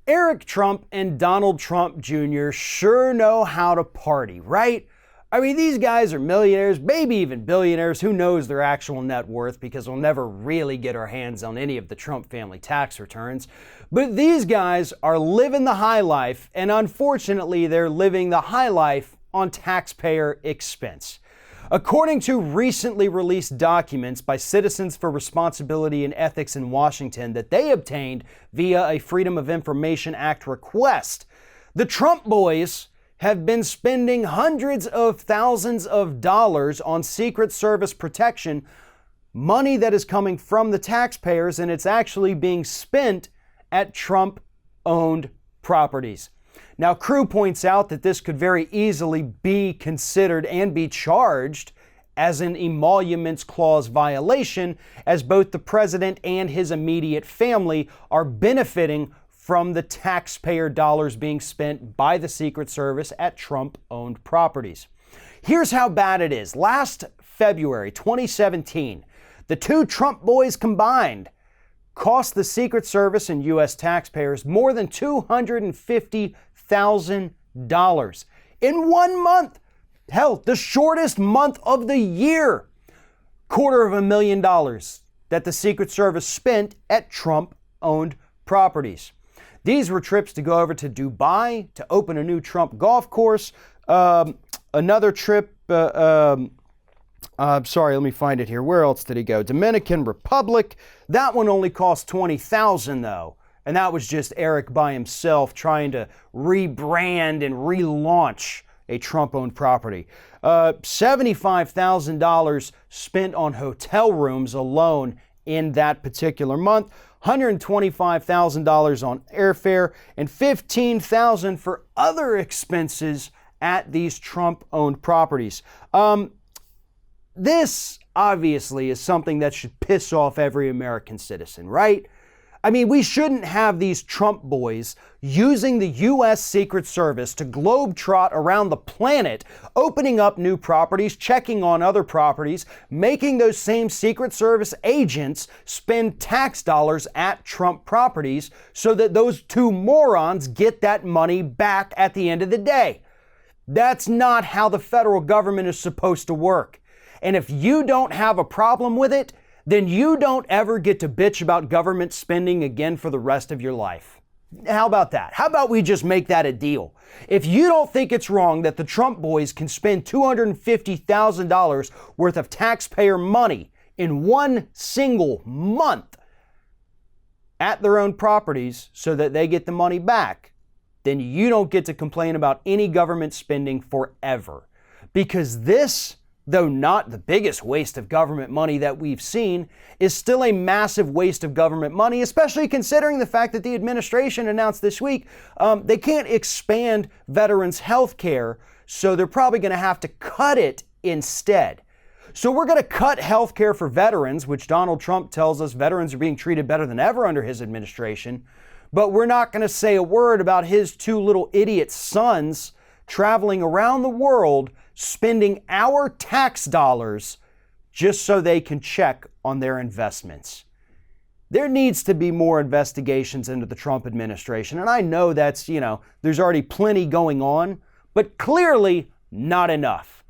Eric Trump and Donald Trump Jr. sure know how to party, right? I mean, these guys are millionaires, maybe even billionaires. Who knows their actual net worth, because we'll never really get our hands on any of the Trump family tax returns. But these guys are living the high life, and unfortunately, they're living the high life on taxpayer expense. According to recently released documents by Citizens for Responsibility and Ethics in Washington that they obtained via a Freedom of Information Act request, the Trump boys have been spending hundreds of thousands of dollars on Secret Service protection, money that is coming from the taxpayers, and it's actually being spent at Trump-owned properties. Now, Crew points out that this could very easily be considered and be charged as an emoluments clause violation, as both the president and his immediate family are benefiting from the taxpayer dollars being spent by the Secret Service at Trump-owned properties. Here's how bad it is. Last February 2017, the two Trump boys combined cost the Secret Service and U.S. taxpayers more than $250,000 in 1 month. Hell, the shortest month of the year. $250,000 that the Secret Service spent at Trump-owned properties. These were trips to go over to Dubai to open a new Trump golf course. Another trip, sorry, let me find it here. Where else did he go? Dominican Republic. That one only cost $20,000 though. And that was just Eric by himself trying to rebrand and relaunch a Trump-owned property. $75,000 spent on hotel rooms alone in that particular month. $125,000 on airfare, and $15,000 for other expenses at these Trump-owned properties. This obviously is something that should piss off every American citizen, right? I mean, we shouldn't have these Trump boys using the U.S. Secret Service to globetrot around the planet, opening up new properties, checking on other properties, making those same Secret Service agents spend tax dollars at Trump properties so that those two morons get that money back at the end of the day. That's not how the federal government is supposed to work. And if you don't have a problem with it, then you don't ever get to bitch about government spending again for the rest of your life. How about that? How about we just make that a deal? If you don't think it's wrong that the Trump boys can spend $250,000 worth of taxpayer money in one single month at their own properties so that they get the money back, then you don't get to complain about any government spending forever. Because this, though not the biggest waste of government money that we've seen, is still a massive waste of government money, especially considering the fact that the administration announced this week they can't expand veterans' health care, so they're probably going to have to cut it instead. So we're going to cut health care for veterans, which Donald Trump tells us veterans are being treated better than ever under his administration, but we're not going to say a word about his two little idiot sons traveling around the world spending our tax dollars just so they can check on their investments. There needs to be more investigations into the Trump administration. And I know that's, there's already plenty going on, but clearly not enough.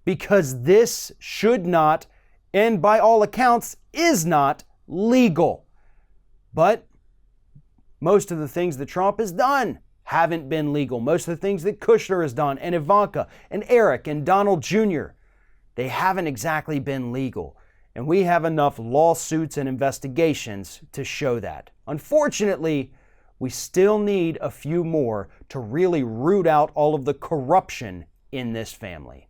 Because this should not, and by all accounts, is not legal. But most of the things that Trump has done haven't been legal. Most of the things that Kushner has done, and Ivanka, and Eric, and Donald Jr., they haven't exactly been legal. And we have enough lawsuits and investigations to show that. Unfortunately, we still need a few more to really root out all of the corruption in this family.